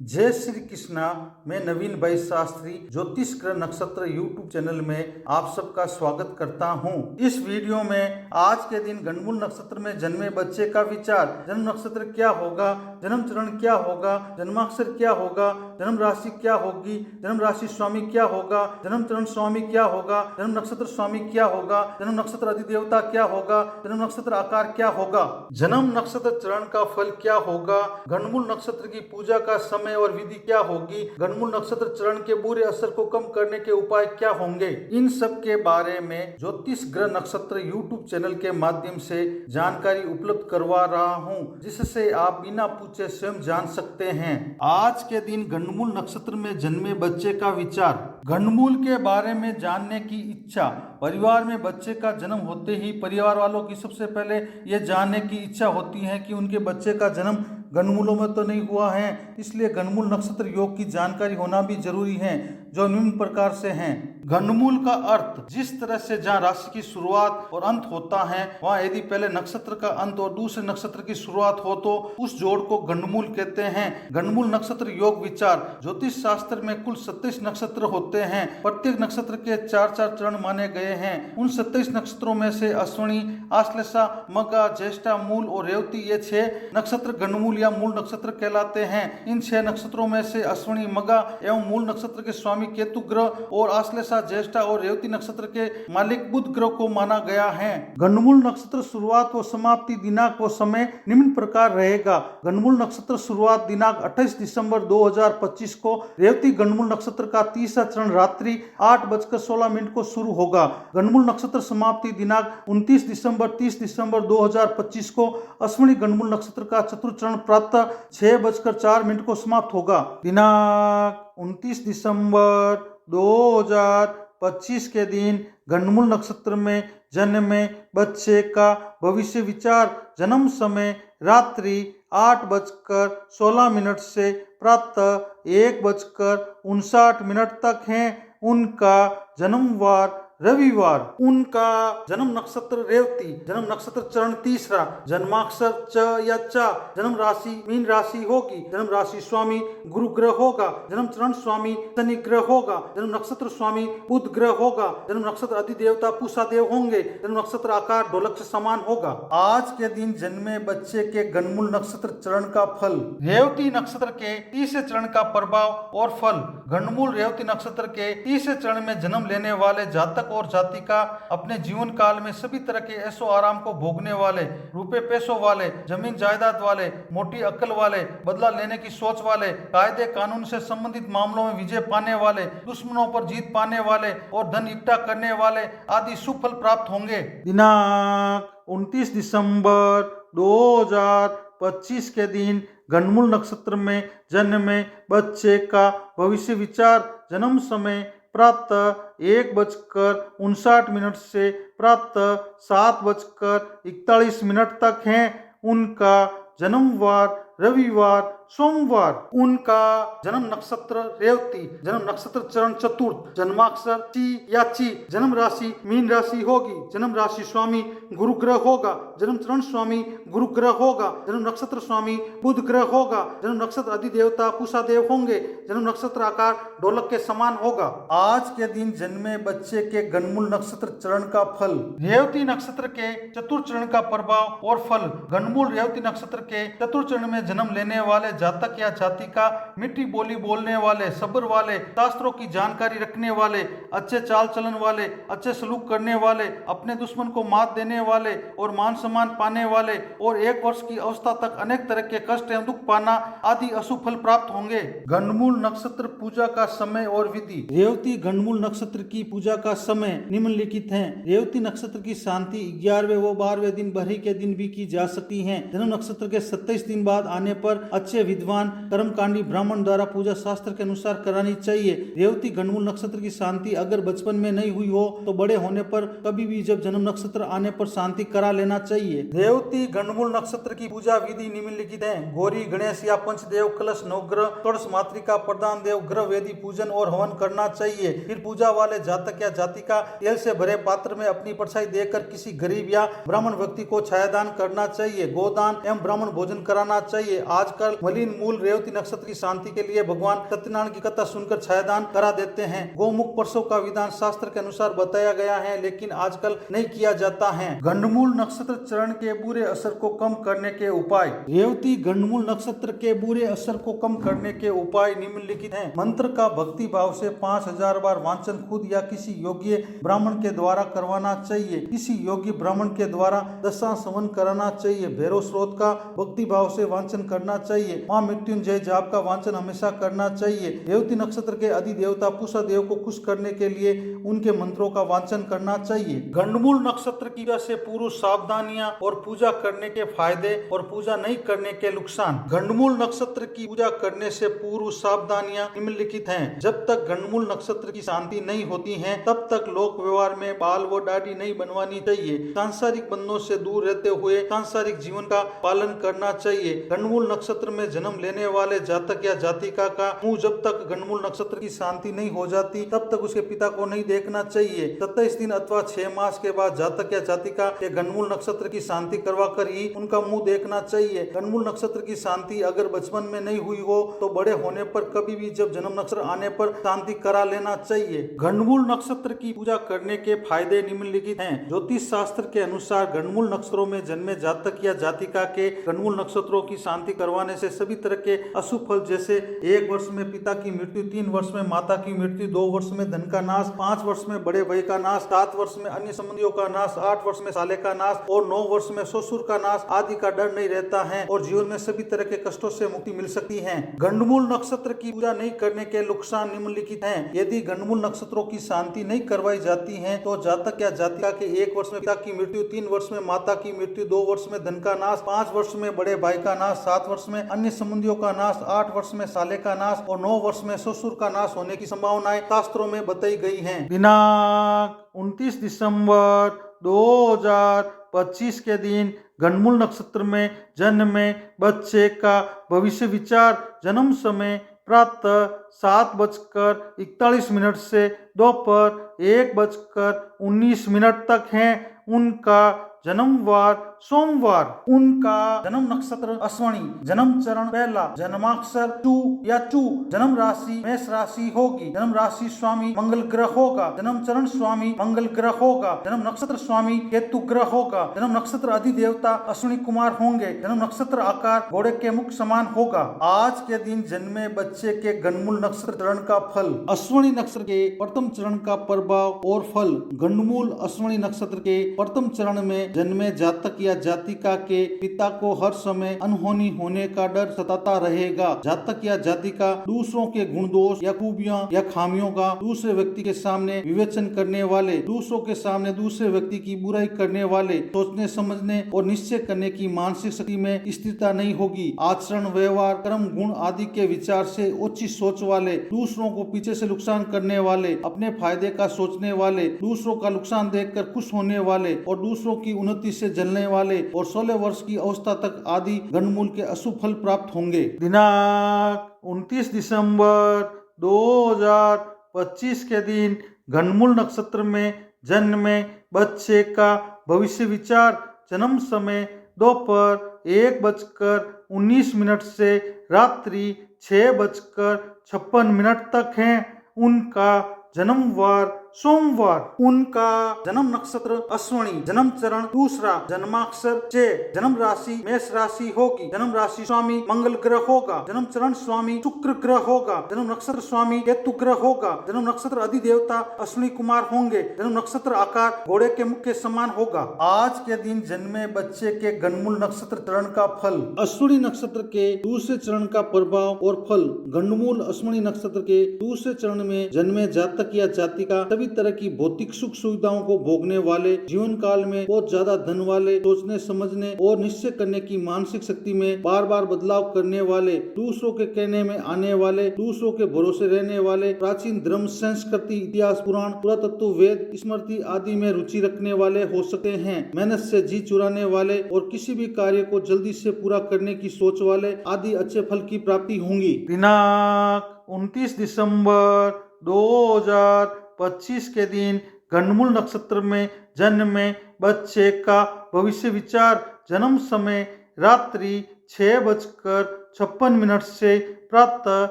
जय श्री कृष्णा। मैं नवीन भाई शास्त्री ज्योतिष ग्रह नक्षत्र यूट्यूब चैनल में आप सबका स्वागत करता हूं। इस वीडियो में आज के दिन गणमूल नक्षत्र में जन्मे बच्चे का विचार, जन्म नक्षत्र क्या होगा, जन्म चरण क्या होगा, जन्माक्षर क्या होगा, जन्म राशि क्या होगी, जन्म राशि स्वामी क्या होगा, जन्म चरण स्वामी क्या होगा, जन्म नक्षत्र स्वामी क्या होगा, जन्म नक्षत्र अधिदेवता क्या होगा, जन्म नक्षत्र आकार क्या होगा, जन्म नक्षत्र चरण का फल क्या होगा, गणमूल नक्षत्र की पूजा का समय और विधि क्या होगी, गणमूल नक्षत्र चरण के बुरे असर को कम करने के उपाय क्या होंगे, इन सब के बारे में ज्योतिष ग्रह नक्षत्र यूट्यूब चैनल के माध्यम से जानकारी उपलब्ध करवा रहा हूं, जिससे आप बिना पूछे स्वयं जान सकते हैं। आज के दिन गणमूल नक्षत्र में जन्मे बच्चे का विचार, गणमूल के बारे में जानने की इच्छा। परिवार में बच्चे का जन्म होते ही परिवार वालों की सबसे पहले यह जानने की इच्छा होती है कि उनके बच्चे का जन्म गणमूलों में तो नहीं हुआ है, इसलिए गणमूल नक्षत्र योग की जानकारी होना भी जरूरी है, जो निम्न प्रकार से हैं। गणमूल का अर्थ, जिस तरह से जहाँ राशि की शुरुआत और अंत होता है, वहाँ यदि पहले नक्षत्र का अंत और दूसरे नक्षत्र की शुरुआत हो तो उस जोड़ को गणमूल कहते हैं। गणमूल नक्षत्र योग विचार, ज्योतिष शास्त्र में कुल 27 नक्षत्र होते हैं। प्रत्येक नक्षत्र के 4-4 चरण माने गए हैं। उन 27 नक्षत्रों में से अश्विनी, आश्लेषा, मघा, ज्येष्ठा, मूल और रेवती ये 6 नक्षत्र गणमूल या मूल नक्षत्र कहलाते हैं। इन 6 नक्षत्रों में से अश्विनी, मघा एवं मूल नक्षत्र के स्वामी केतु ग्रह और आश्लेषा, ज्येष्ठा और रेवती नक्षत्र के मालिक बुध ग्रह को माना गया है। गणमूल नक्षत्र शुरुआत व समाप्ति दिनांक व समय निम्न प्रकार रहेगा। गणमूल नक्षत्र शुरुआत दिनांक 28 दिसंबर 2025 को रेवती गणमूल नक्षत्र का तीसरा चरण रात्रि 8:16 को शुरू होगा। गणमूल नक्षत्र समाप्ति दिनांक 29 दिसंबर 30 दिसंबर 2025 को अश्विनी गणमूल नक्षत्र का चतुर्थ चरण प्रातः 6:04 को समाप्त होगा। दिनांक 29 दिसंबर 2025 के दिन गणमूल नक्षत्र में जन्मे बच्चे का भविष्य विचार, जन्म समय रात्रि 8:16 से प्रातः 1:59 तक है। उनका जन्मवार रविवार, उनका जन्म नक्षत्र रेवती, जन्म नक्षत्र चरण तीसरा, जन्माक्षर च या चा, जन्म राशि मीन राशि होगी, जन्म राशि स्वामी गुरु ग्रह होगा, जन्म चरण स्वामी शनि ग्रह होगा, जन्म नक्षत्र स्वामी बुध ग्रह होगा, जन्म नक्षत्र अधिदेवता पूषा देव होंगे, जन्म नक्षत्र आकार ढोलक से समान होगा। आज के दिन जन्मे बच्चे के गणमूल नक्षत्र चरण का फल, रेवती नक्षत्र के तीसरे चरण का प्रभाव और फल। गणमूल रेवती नक्षत्र के तीसरे चरण में जन्म लेने वाले जातक और जातिका अपने जीवन काल में सभी तरह के ऐशो आराम को भोगने वाले, रुपए पैसों वाले, जमीन जायदाद वाले, मोटी अक्ल वाले, बदला लेने की सोच वाले, कायदे कानून से संबंधित मामलों में विजय पाने वाले, दुश्मनों पर जीत पाने वाले और धन इकट्ठा करने वाले आदि शुभ फल प्राप्त होंगे। दिनांक 29 दिसंबर 2025 के दिन गणमूल नक्षत्र में जन्मे बच्चे का भविष्य विचार, जन्म समय प्रातः 1:59 से प्रातः 7:41 तक है। उनका जन्मवार रविवार, सोमवार। उनका जन्म नक्षत्र रेवती, जन्म नक्षत्र चरण चतुर्थ, जन्माक्षर ची या ची, जन्म राशि मीन राशि होगी, जन्म राशि स्वामी गुरु ग्रह होगा, जन्म चरण स्वामी गुरु ग्रह होगा, जन्म नक्षत्र स्वामी बुध ग्रह होगा, जन्म नक्षत्र अधिदेवता पूषा देव होंगे, जन्म नक्षत्र आकार ढोलक के समान होगा। आज के दिन जन्मे बच्चे के गणमूल नक्षत्र चरण का फल, रेवती नक्षत्र के चतुर्थ चरण का प्रभाव और फल। गणमूल रेवती नक्षत्र के चतुर्थ चरण में जन्म लेने वाले जातक या जातिका मिठी बोली बोलने वाले, सब्र वाले, शास्त्रों की जानकारी रखने वाले, अच्छे चाल चलन वाले, अच्छे सलूक करने वाले, अपने दुश्मन को मात देने वाले और मान सम्मान पाने वाले और 1 वर्ष की अवस्था तक अनेक तरह के कष्ट एवं दुख पाना आदि अशुभ फल प्राप्त होंगे। गणमूल नक्षत्र पूजा का समय और विधि, रेवती गणमूल नक्षत्र की पूजा का समय निम्नलिखित है। रेवती नक्षत्र की शांति 11वें व 12वें दिन बरही के दिन भी की जा सकती है। जन्म नक्षत्र के 27 दिन बाद आने पर अच्छे विद्वान कर्मकांडी ब्राह्मण द्वारा पूजा शास्त्र के अनुसार करानी चाहिए। रेवती गणमूल नक्षत्र की शांति अगर बचपन में नहीं हुई हो तो बड़े होने पर कभी भी जब जन्म नक्षत्र आने पर शांति करा लेना चाहिए। रेवती गणमूल नक्षत्र की पूजा विधि निम्नलिखित है। गौरी गणेश या पंचदेव कलश नवग्रह षोडश मातृका प्रधान देव ग्रह वेदी पूजन और हवन करना चाहिए। फिर पूजा वाले जातक या जातिका तेल से भरे पात्र में अपनी परछाई देकर किसी गरीब या ब्राह्मण व्यक्ति को छायादान करना चाहिए। गोदान एवं ब्राह्मण भोजन कराना चाहिए। आजकल नवीन मूल रेवती नक्षत्र की शांति के लिए भगवान सत्यनारायण की कथा सुनकर छायादान करा देते हैं। गौमुख प्रसव का विधान शास्त्र के अनुसार बताया गया है, लेकिन आजकल नहीं किया जाता है। गंडमूल नक्षत्र चरण के बुरे असर को कम करने के उपाय। रेवती गंडमूल नक्षत्र के बुरे असर को कम करने के उपाय निम्नलिखित हैं। मंत्र का भक्ति भाव से 5000 बार वाचन खुद या किसी योग्य ब्राह्मण के द्वारा करवाना चाहिए। किसी योग्य ब्राह्मण के द्वारा दशाश्रवण कराना चाहिए। भैरव स्रोत का भक्ति भाव से वाचन करना चाहिए। मां मृत्युंजय जाप का वाचन हमेशा करना चाहिए। रेवती नक्षत्र के अधिदेवता पूषा देव को खुश करने के लिए उनके मंत्रों का वाचन करना चाहिए। गंडमूल नक्षत्र की वजह से पूर्व सावधानियां और पूजा करने के फायदे और पूजा नहीं करने के नुकसान। गंडमूल नक्षत्र की पूजा करने से पूर्व सावधानियां निम्नलिखित हैं। जब तक गंडमूल नक्षत्र की शांति नहीं होती है, तब तक लोक व्यवहार में बाल व दाढ़ी नहीं बनवानी चाहिए। सांसारिक बंधनों से दूर रहते हुए सांसारिक जीवन का पालन करना चाहिए। गंडमूल नक्षत्र में जन्म लेने वाले जातक या जातिका का मुंह जब तक गंडमूल नक्षत्र की शांति नहीं हो जाती, तब तक उसके पिता को नहीं देखना चाहिए। 27 दिन अथवा 6 मास के बाद जातक या जातिका के गंडमूल नक्षत्र की शांति करवा कर ही उनका मुंह देखना चाहिए। गंडमूल नक्षत्र की शांति अगर बचपन में नहीं हुई हो तो बड़े होने पर कभी भी जब जन्म नक्षत्र आने पर शांति करा लेना चाहिए। गंडमूल नक्षत्र की पूजा करने के फायदे निम्नलिखित हैं। ज्योतिष शास्त्र के अनुसार गंडमूल नक्षत्रों में जन्मे जातक या जातिका के गंडमूल नक्षत्रों की शांति करवाने से सभी तरह के अशुभ फल, जैसे 1 वर्ष में पिता की मृत्यु, 3 वर्ष में माता की मृत्यु, 2 वर्ष में धन का नाश, 5 वर्ष में बड़े भाई का नाश, 7 वर्ष में अन्य संबंधियों का नाश, 8 वर्ष में साले का नाश और 9 वर्ष में ससुर का नाश आदि का डर नहीं रहता है और जीवन में सभी तरह के कष्टों से मुक्ति मिल सकती है। गंडमूल नक्षत्र की पूजा नहीं करने के नुकसान निम्नलिखित हैं। यदि गंडमूल नक्षत्रों की शांति नहीं करवाई जाती है तो जातक या जातिका के 1 वर्ष में पिता की मृत्यु, 3 वर्ष में माता की मृत्यु, 2 वर्ष में धन का नाश, 5 वर्ष में बड़े भाई का नाश, 7 वर्ष में अन्य संबंधियों का नाश, 8 वर्ष में साले का नाश और 9 वर्ष में ससुर का नाश होने की संभावनाएं शास्त्रों में बताई गई हैं। दिनांक 29 दिसंबर 2025 के दिन गंडमूल नक्षत्र में जन्मे बच्चे का भविष्य विचार। जन्म समय प्रातः 7:41 से दोपहर 1:19 तक है। उनका जन्मवार सोमवार। उनका जन्म नक्षत्र अश्वनी, जन्म चरण पहला, जन्माक्षर चू या चू, जन्म राशि मेष राशि होगी, जन्म राशि स्वामी मंगल ग्रह होगा, जन्म चरण स्वामी मंगल ग्रह होगा, जन्म नक्षत्र स्वामी केतु ग्रह होगा, जन्म नक्षत्र अधिदेवता अश्विनी कुमार होंगे, जन्म नक्षत्र आकार घोड़े के मुख समान होगा। आज के दिन जन्मे बच्चे के गंडमूल नक्षत्र चरण का फल। अश्विनी नक्षत्र के प्रथम चरण का प्रभाव और फल। गंडमूल अश्विनी नक्षत्र के प्रथम चरण में जन्मे जातक या जातिका के पिता को हर समय अनहोनी होने का डर सताता रहेगा। जातक या जातिका दूसरों के गुण दोष या खूबियां या खामियों का दूसरे व्यक्ति के सामने विवेचन करने वाले, दूसरों के सामने दूसरे व्यक्ति की बुराई करने वाले, सोचने समझने और निश्चय करने की मानसिक शक्ति में स्थिरता नहीं होगी। आचरण, व्यवहार, कर्म, गुण आदि के विचार से उच्च सोच वाले, दूसरों को पीछे से नुकसान करने वाले, अपने फायदे का सोचने वाले, दूसरों का नुकसान देखकर खुश होने वाले और दूसरों की उन्नति से जलने वाले और 16 वर्ष की अवस्था तक आदि गंडमूल के अशुभ फल प्राप्त होंगे। दिनांक 29 दिसंबर 2025 के दिन गंडमूल नक्षत्र में जन्मे बच्चे का भविष्य विचार। जन्म समय दोपहर 1:19 से रात्रि 6:56 तक है। उनका जन्मवार सोमवार। उनका जन्म नक्षत्र अश्विनी, जन्म चरण दूसरा, जन्माक्षर चे, जन्म राशि मेष राशि होगी, जन्म राशि स्वामी मंगल ग्रह होगा, जन्म चरण स्वामी शुक्र ग्रह होगा, जन्म नक्षत्र स्वामी केतु ग्रह होगा, जन्म नक्षत्र अधिदेवता अश्विनी कुमार होंगे, जन्म नक्षत्र आकार घोड़े के मुख के समान होगा। आज के दिन जन्मे बच्चे के गंडमूल नक्षत्र चरण का फल। अश्विनी नक्षत्र के दूसरे चरण का प्रभाव और फल। गंडमूल अश्विनी नक्षत्र के दूसरे चरण में जन्मे जातक या जातिका सभी तरह की भौतिक सुख सुविधाओं को भोगने वाले, जीवन काल में बहुत ज्यादा धन वाले, सोचने समझने और निश्चय करने की मानसिक शक्ति में बार बार बदलाव करने वाले, दूसरों के कहने में आने वाले, दूसरों के भरोसे रहने वाले, प्राचीन धर्म, संस्कृति, इतिहास, पुराण, पुरातत्व, वेद, स्मृति आदि में रुचि रखने वाले हो सकते हैं। मेहनत से जी चुराने वाले और किसी भी कार्य को जल्दी से पूरा करने की सोच वाले आदि अच्छे फल की प्राप्ति होंगी। दिनांक 29 दिसंबर 2025 के दिन गंडमूल नक्षत्र में जन्मे बच्चे का भविष्य विचार। जन्म समय रात्रि 6:19 56 से प्रातः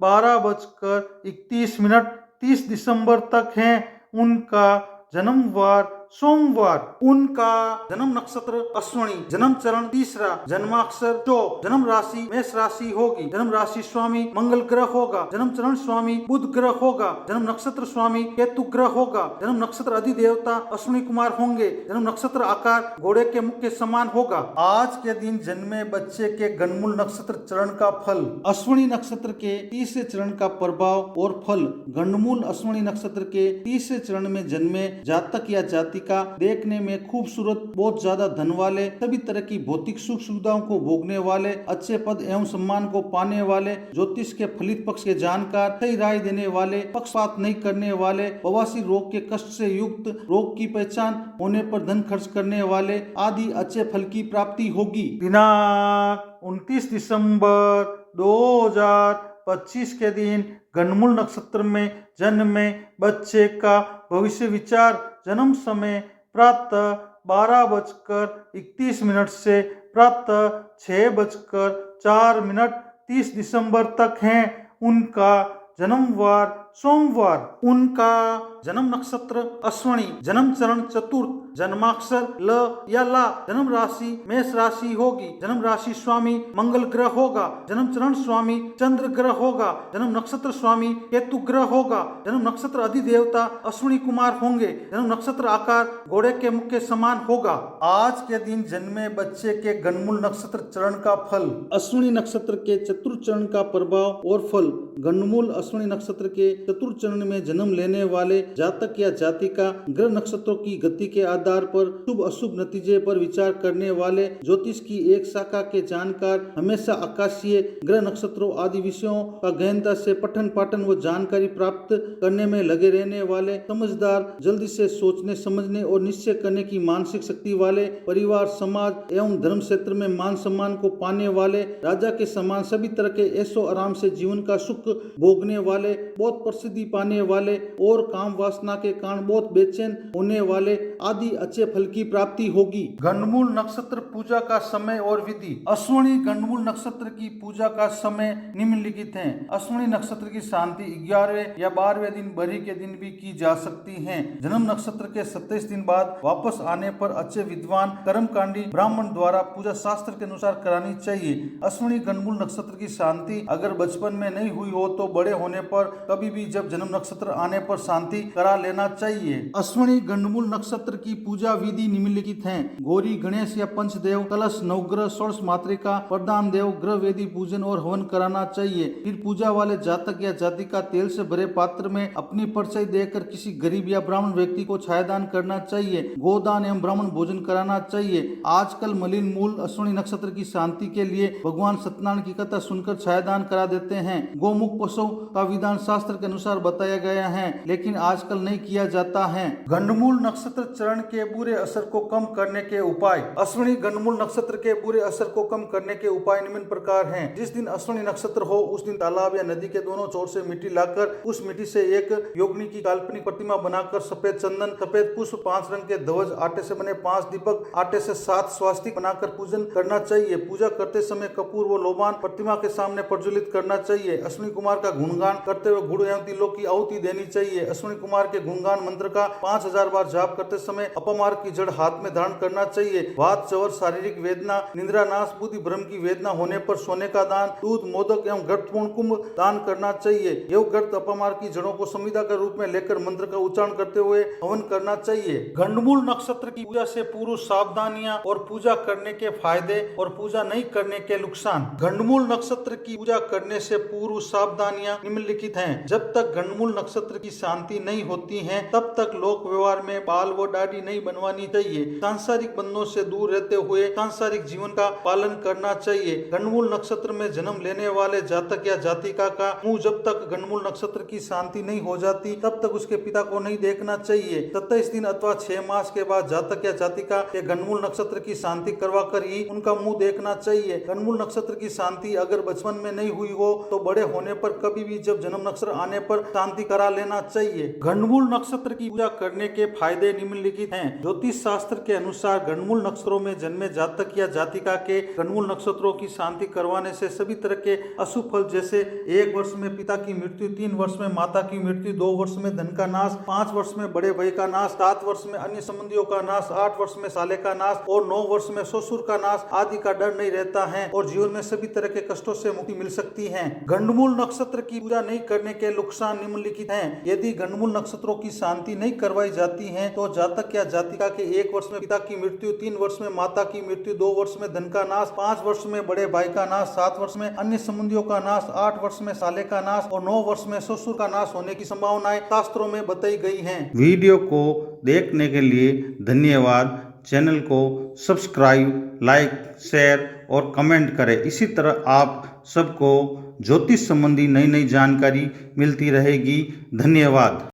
12:31 30 दिसंबर तक है। उनका जन्मवार सोमवार। उनका जन्म नक्षत्र अश्विनी, जन्म चरण तीसरा, जन्माक्षर चौ, जन्म राशि मेष राशि होगी, जन्म राशि स्वामी मंगल ग्रह होगा, जन्म चरण स्वामी बुध ग्रह होगा, जन्म नक्षत्र स्वामी केतु ग्रह होगा, जन्म नक्षत्र अधिदेवता अश्विनी कुमार होंगे, जन्म नक्षत्र आकार घोड़े के मुख के समान होगा। आज के दिन जन्मे बच्चे के गणमूल नक्षत्र चरण का फल। अश्विनी नक्षत्र के तीसरे चरण का प्रभाव और फल। गणमूल अश्विनी नक्षत्र के तीसरे चरण में जन्मे जातक या जाति का देखने में खूबसूरत, बहुत ज्यादा धन वाले, सभी तरह की भौतिक सुख सुविधाओं को भोगने वाले, अच्छे पद एवं सम्मान को पाने वाले, ज्योतिष के फलित पक्ष के जानकार, सही राय देने वाले, पक्षपात नहीं करने वाले, बवासीर रोग के कष्ट से युक्त, रोग की पहचान होने पर धन खर्च करने वाले आदि अच्छे फल की प्राप्ति होगी। दिनांक 29 दिसंबर 2025 के दिन गणमूल नक्षत्र में जन्मे बच्चे का भविष्य विचार। जन्म समय प्रातः 12:31 से प्रातः 6:04 30 दिसंबर तक है। उनका जन्मवार सोमवार। उनका जन्म नक्षत्र अश्विनी, जन्म चरण चतुर्थ, जन्माक्षर ल या ला, जन्म राशि मेष राशि होगी, जन्म राशि स्वामी मंगल ग्रह होगा, जन्म चरण स्वामी चंद्र ग्रह होगा, जन्म नक्षत्र स्वामी केतु ग्रह होगा, जन्म नक्षत्र अधिदेवता अश्विनी कुमार होंगे, जन्म नक्षत्र आकार घोड़े के मुख के समान होगा। आज के दिन जन्मे बच्चे के गणमूल नक्षत्र चरण का फल। अश्विनी नक्षत्र के चतुर्थ चरण का प्रभाव और फल। गणमूल अश्विनी नक्षत्र के चतुर्थ चरण में जन्म लेने वाले जातक या जातिका ग्रह नक्षत्रों की गति के आधार पर शुभ अशुभ नतीजे पर विचार करने वाले, ज्योतिष की एक शाखा के जानकार, हमेशा आकाशीय ग्रह नक्षत्रों आदि विषयों का गहनता से पठन पाठन व जानकारी प्राप्त करने में लगे रहने वाले, समझदार, जल्दी से सोचने समझने और निश्चय करने की मानसिक शक्ति वाले, परिवार समाज एवं धर्म क्षेत्र में मान सम्मान को पाने वाले, राजा के समान सभी तरह के ऐशो आराम से जीवन का सुख भोगने वाले, बहुत प्रसिद्धि पाने वाले और काम वासना के कारण बहुत बेचैन होने वाले आदि अच्छे फल की प्राप्ति होगी। गणमूल नक्षत्र पूजा का समय और विधि। अश्विनी गणमूल नक्षत्र की पूजा का समय निम्नलिखित है। अश्विनी नक्षत्र की शांति 11वें या 12वें दिन बरी के दिन भी की जा सकती है। जन्म नक्षत्र के 27 दिन बाद वापस आने पर अच्छे विद्वान कर्मकांडी ब्राह्मण द्वारा पूजा शास्त्र के अनुसार करानी चाहिए। अश्विनी गणमूल नक्षत्र की शांति अगर बचपन में नहीं हुई हो तो बड़े होने पर कभी भी जब जन्म नक्षत्र आने पर शांति करा लेना चाहिए। अश्विनी गणमूल नक्षत्र की पूजा विधि निम्नलिखित है। गौरी गणेश या पंचदेव, कलश, नवग्रह, षोडश मातृका, प्रधान देव, ग्रह वेदी पूजन और हवन कराना चाहिए। फिर पूजा वाले जातक या जाति का तेल से भरे पात्र में अपनी परछाई देकर किसी गरीब या ब्राह्मण व्यक्ति को छायादान करना चाहिए। गोदान एवं ब्राह्मण भोजन कराना चाहिए। आजकल मलिन मूल अश्विनी नक्षत्र की शांति के लिए भगवान सत्यनारायण की कथा सुनकर छायादान करा देते हैं। गोमुख पशु का विधान शास्त्र के अनुसार बताया गया है, लेकिन आजकल नहीं किया जाता है। गणमूल नक्षत्र चरण के बुरे असर को कम करने के उपाय। अश्विनी गणमूल नक्षत्र के बुरे असर को कम करने के उपाय निम्न प्रकार हैं। जिस दिन अश्विनी नक्षत्र हो उस दिन तालाब या नदी के दोनों छोर से मिट्टी लाकर उस मिट्टी से एक योगिनी की काल्पनिक प्रतिमा बनाकर सफेद चंदन, सफेद पुष्प, 5 रंग के ध्वज, आटे से बने 5 दीपक, आटे से 7 स्वास्तिक बनाकर पूजन करना चाहिए। पूजा करते समय कपूर व लोबान प्रतिमा के सामने प्रज्वलित करना चाहिए। अश्विनी कुमार का गुणगान करते हुए गुड़ एवं तिलों की आहुति देनी चाहिए। अश्विनी कुमार के गुणगान मंत्र का 5000 बार जाप करते समय अपमार की जड़ हाथ में धारण करना चाहिए। वात, चवर, शारीरिक वेदना, निद्रा नाश, बुद्धि भ्रम की वेदना होने पर सोने का दान, दूध, मोदक एवं गर्तपूर्ण कुंभ दान करना चाहिए। यह गर्त अपमार की जड़ों को संविदा के रूप में लेकर मंत्र का उच्चारण करते हुए हवन करना चाहिए। गणमूल नक्षत्र की पूजा से पूर्व सावधानियां और पूजा करने के फायदे और पूजा नहीं करने के नुकसान। गणमूल नक्षत्र की पूजा करने से पूर्व सावधानियां निम्नलिखित हैं। जब तक गणमूल नक्षत्र की शांति नहीं होती है तब तक लोक व्यवहार में बाल व दाढ़ी नहीं बनवानी चाहिए। सांसारिक बंधनों से दूर रहते हुए सांसारिक जीवन का पालन करना चाहिए। गणमूल नक्षत्र में जन्म लेने वाले जातक या जातिका का मुंह जब तक गणमूल नक्षत्र की शांति नहीं हो जाती तब तक उसके पिता को नहीं देखना चाहिए। 27 दिन अथवा 6 मास के बाद जातक या जातिका के गणमूल नक्षत्र की शांति करवा कर ही उनका मुंह देखना चाहिए। गणमूल नक्षत्र की शांति अगर बचपन में नहीं हुई हो तो बड़े होने पर कभी भी जब जन्म नक्षत्र आने आने पर शांति करा लेना चाहिए। गंडमूल नक्षत्र की पूजा करने के फायदे निम्नलिखित हैं। ज्योतिष शास्त्र के अनुसार गंडमूल नक्षत्रों में जन्मे जातक या जातिका के गंडमूल नक्षत्रों की शांति करवाने से सभी तरह के अशुभ फल जैसे 1 वर्ष में पिता की मृत्यु, 3 वर्ष में माता की मृत्यु, 2 वर्ष में धन का नाश, 5 वर्ष में बड़े भाई का नाश, 7 वर्ष में अन्य संबंधियों का नाश, 8 वर्ष में साले का नाश और 9 वर्ष में ससुर का नाश आदि का डर नहीं रहता है और जीवन में सभी तरह के कष्टों से मुक्ति मिल सकती है। गंडमूल नक्षत्र की पूजा नहीं करने के नुकसान निम्नलिखित हैं। यदि गंडमूल नक्षत्रों की शांति नहीं करवाई जाती है तो जातक या जातिका के 1 वर्ष में पिता की मृत्यु, 3 वर्ष में माता की मृत्यु, 2 वर्ष में धन का नाश, 5 वर्ष में बड़े भाई का नाश, 7 वर्ष में अन्य संबंधियों का नाश, 8 वर्ष में साले का नाश और 9 वर्ष में ससुर का नाश होने की संभावनाएं शास्त्रों में बताई गई हैं। वीडियो को देखने के लिए धन्यवाद। चैनल को सब्सक्राइब, लाइक, शेयर और कमेंट करें। इसी तरह आप सबको ज्योतिष संबंधी नई नई जानकारी मिलती रहेगी। धन्यवाद।